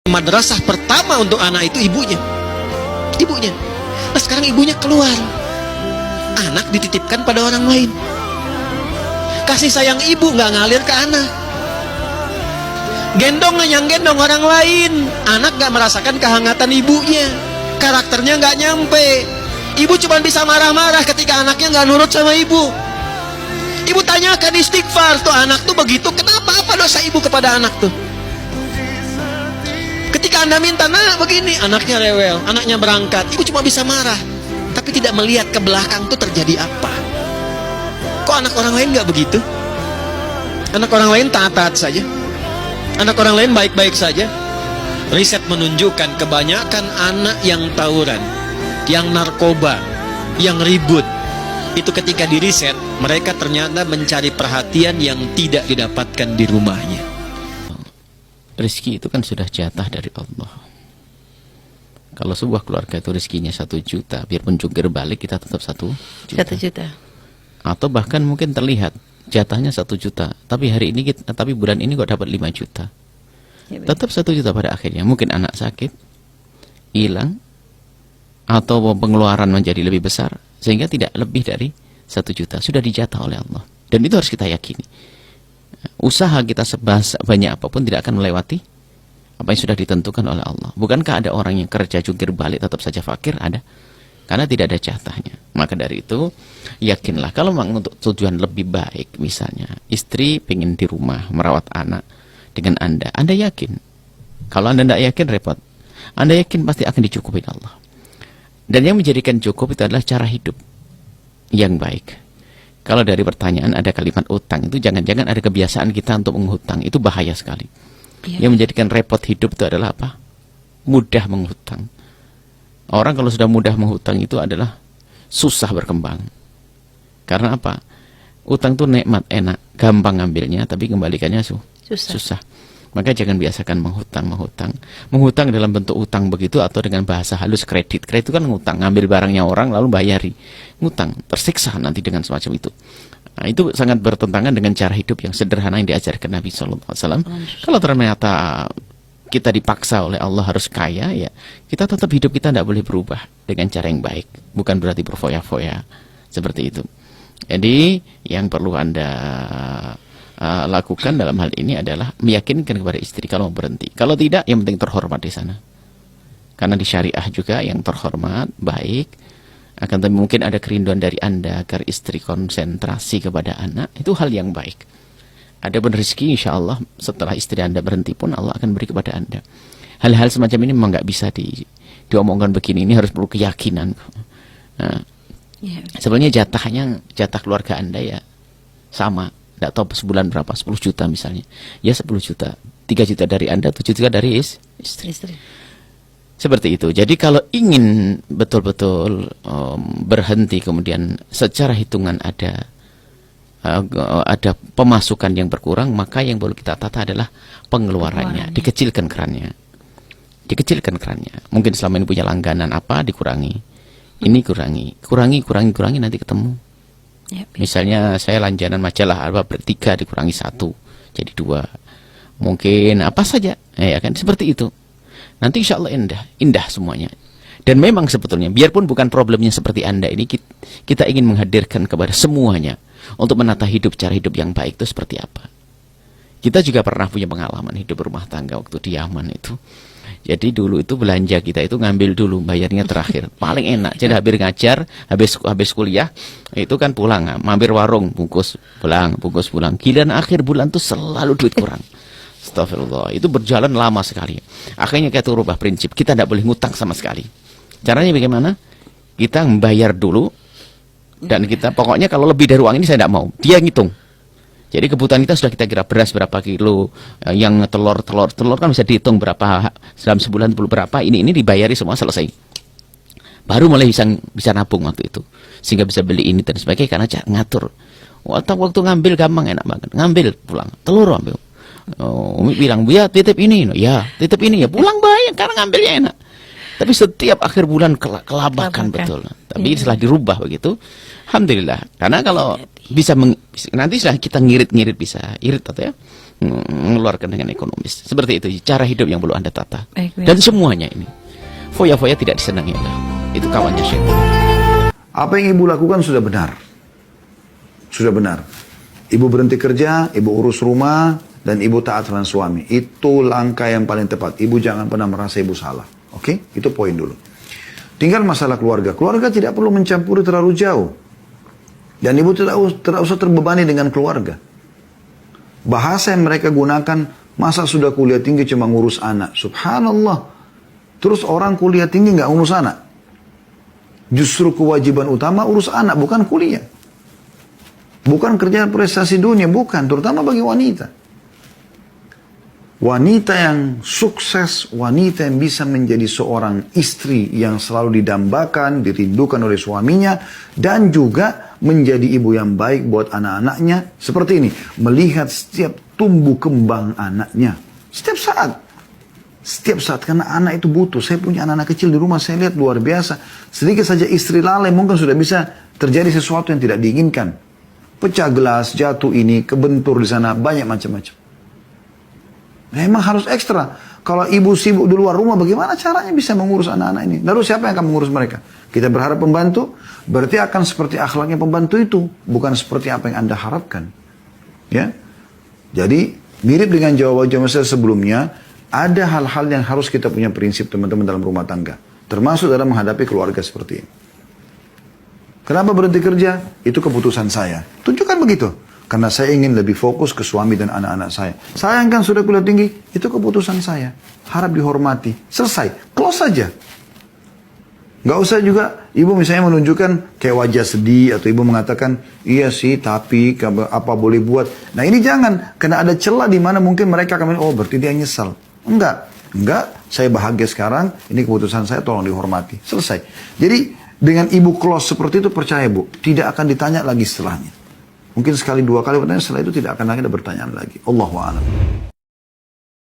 Madrasah pertama untuk anak itu ibunya. Nah sekarang ibunya keluar, anak dititipkan pada orang lain. Kasih sayang ibu nggak ngalir ke anak. Yang gendong orang lain, anak nggak merasakan kehangatan ibunya. Karakternya nggak nyampe. Ibu cuma bisa marah-marah ketika anaknya nggak nurut sama ibu. Ibu tanyakan istighfar, tuh anak tuh begitu, kenapa? Apa dosa ibu kepada anak tuh? Ketika Anda minta, nah begini, anaknya rewel, anaknya berangkat, ibu cuma bisa marah, tapi tidak melihat ke belakang tuh terjadi apa. Kok anak orang lain nggak begitu? Anak orang lain taat-taat saja, anak orang lain baik-baik saja. Riset menunjukkan kebanyakan anak yang tawuran, yang narkoba, yang ribut, itu ketika diriset, mereka ternyata mencari perhatian yang tidak didapatkan di rumahnya. Rezeki itu kan sudah jatah dari Allah. Kalau sebuah keluarga itu rezekinya 1 juta, biarpun jungkir balik kita tetap 1 juta. 1 juta. Atau bahkan mungkin terlihat jatahnya 1 juta, tapi hari ini tapi bulan ini kok dapat 5 juta. Ya, tetap 1 juta pada akhirnya. Mungkin anak sakit, hilang, atau pengeluaran menjadi lebih besar, sehingga tidak lebih dari 1 juta. Sudah dijatah oleh Allah. Dan itu harus kita yakini. Usaha kita sebanyak apapun tidak akan melewati apa yang sudah ditentukan oleh Allah. Bukankah ada orang yang kerja jungkir balik tetap saja fakir? Ada. Karena tidak ada jatahnya. Maka dari itu, yakinlah kalau memang untuk tujuan lebih baik, misalnya istri pengen di rumah merawat anak dengan Anda yakin. Kalau Anda tidak yakin, repot. Anda yakin pasti akan dicukupi Allah. Dan yang menjadikan cukup itu adalah cara hidup yang baik. Kalau dari pertanyaan ada kalimat utang, itu jangan-jangan ada kebiasaan kita untuk menghutang. Itu bahaya sekali. Ya. Yang menjadikan repot hidup itu adalah apa? Mudah menghutang. Orang kalau sudah mudah menghutang itu adalah susah berkembang. Karena apa? Utang itu nikmat, enak, gampang ngambilnya, tapi kembalikannya susah. Maka jangan biasakan menghutang. Menghutang dalam bentuk utang begitu, atau dengan bahasa halus kredit. Kredit itu kan ngutang, ngambil barangnya orang lalu bayari. Ngutang, tersiksa nanti dengan semacam itu. Nah, itu sangat bertentangan dengan cara hidup yang sederhana yang diajarkan Nabi SAW. Kalau ternyata kita dipaksa oleh Allah harus kaya, ya kita tetap hidup kita tidak boleh berubah dengan cara yang baik. Bukan berarti berfoya-foya seperti itu. Jadi yang perlu Anda lakukan dalam hal ini adalah meyakinkan kepada istri kalau mau berhenti. Kalau tidak, yang penting terhormat di sana. Karena di syariah juga yang terhormat, baik. Akan tetapi mungkin ada kerinduan dari Anda agar istri konsentrasi kepada anak. Itu hal yang baik. Ada pun rezeki, insya Allah setelah istri Anda berhenti pun Allah akan beri kepada Anda. Hal-hal semacam ini memang nggak bisa diomongkan begini. Ini harus perlu keyakinan. Nah, sebenarnya jatah keluarga Anda ya sama. Tidak tahu sebulan berapa, 10 juta misalnya. Ya 10 juta. 3 juta dari Anda, 7 juta dari istri. Seperti itu. Jadi kalau ingin betul-betul berhenti, kemudian secara hitungan ada pemasukan yang berkurang, maka yang perlu kita tata adalah pengeluarannya. Dikecilkan kerannya. Mungkin selama ini punya langganan apa, dikurangi. Ini kurangi, nanti ketemu. Misalnya saya langganan majalah apa bertiga dikurangi 1 jadi 2, mungkin apa saja ya kan, seperti itu. Nanti insya Allah indah semuanya. Dan memang sebetulnya biarpun bukan problemnya seperti Anda ini, kita ingin menghadirkan kepada semuanya untuk menata hidup, cara hidup yang baik itu seperti apa. Kita juga pernah punya pengalaman hidup rumah tangga waktu di Yaman itu. Jadi dulu itu belanja kita itu ngambil dulu, bayarnya terakhir. Paling enak. Jadi habis ngajar, habis kuliah, itu kan pulang, mampir warung, bungkus pulang. Giliran akhir bulan tuh selalu duit kurang. Astagfirullah. Itu berjalan lama sekali. Akhirnya kita rubah prinsip, kita tidak boleh ngutang sama sekali. Caranya bagaimana? Kita membayar dulu, dan kita pokoknya kalau lebih dari uang ini saya tidak mau. Dia ngitung. Jadi kebutuhan kita sudah kita kira, beras berapa kilo, yang telur kan bisa dihitung berapa dalam sebulan berapa, ini dibayari semua selesai. Baru mulai bisa nabung waktu itu, sehingga bisa beli ini dan sebagainya karena ngatur. Waktu ngambil gampang, enak banget. Ngambil pulang, telur ambil. Umi bilang, "Ya titip ini." Ya, titip ini ya, pulang bayar karena ngambilnya enak. Tapi setiap akhir bulan kelabakan betul. Tapi setelah dirubah begitu, alhamdulillah. Karena kalau bisa nanti sudah kita ngirit bisa irit atau ya mengeluarkan dengan ekonomis. Seperti itu cara hidup yang perlu Anda tata. Baik. Dan semuanya ini foya-foya tidak disenangi oleh Allah. Itu kawannya syaitan. Apa yang ibu lakukan sudah benar. Sudah benar. Ibu berhenti kerja, ibu urus rumah, dan ibu taat sama suami. Itu langkah yang paling tepat. Ibu jangan pernah merasa ibu salah. Oke? Itu poin dulu. Tinggal masalah keluarga. Keluarga tidak perlu mencampuri terlalu jauh. Dan ibu tidak usah terbebani dengan keluarga. Bahasa yang mereka gunakan, masa sudah kuliah tinggi cuma ngurus anak. Subhanallah. Terus orang kuliah tinggi nggak ngurus anak. Justru kewajiban utama urus anak, bukan kuliah. Bukan kerjaan prestasi dunia, bukan. Terutama bagi wanita. Wanita yang sukses, wanita yang bisa menjadi seorang istri yang selalu didambakan, dirindukan oleh suaminya, dan juga menjadi ibu yang baik buat anak-anaknya. Seperti ini, melihat setiap tumbuh kembang anaknya. Setiap saat, karena anak itu butuh. Saya punya anak-anak kecil di rumah, saya lihat luar biasa. Sedikit saja istri lalai, mungkin sudah bisa terjadi sesuatu yang tidak diinginkan. Pecah gelas, jatuh ini, kebentur di sana, banyak macam-macam. Memang harus ekstra. Kalau ibu sibuk di luar rumah, bagaimana caranya bisa mengurus anak-anak ini? Lalu siapa yang akan mengurus mereka? Kita berharap pembantu, berarti akan seperti akhlaknya pembantu itu, bukan seperti apa yang Anda harapkan. Ya, jadi mirip dengan jawaban-jawaban saya sebelumnya, ada hal-hal yang harus kita punya prinsip teman-teman dalam rumah tangga, termasuk dalam menghadapi keluarga seperti ini. Kenapa berhenti kerja? Itu keputusan saya. Tunjukkan begitu. Karena saya ingin lebih fokus ke suami dan anak-anak saya. Sayangkan sudah kuliah tinggi, itu keputusan saya. Harap dihormati. Selesai. Close saja. Gak usah juga ibu misalnya menunjukkan kayak wajah sedih atau ibu mengatakan, iya sih tapi apa boleh buat. Nah ini jangan. Karena ada celah di mana mungkin mereka akan bilang, oh berarti dia nyesal. Enggak, saya bahagia sekarang, ini keputusan saya, tolong dihormati. Selesai. Jadi dengan ibu close seperti itu, percaya bu, tidak akan ditanya lagi setelahnya. Mungkin sekali dua kali bertanya, setelah itu tidak akan lagi ada pertanyaan lagi. Allahu a'lam.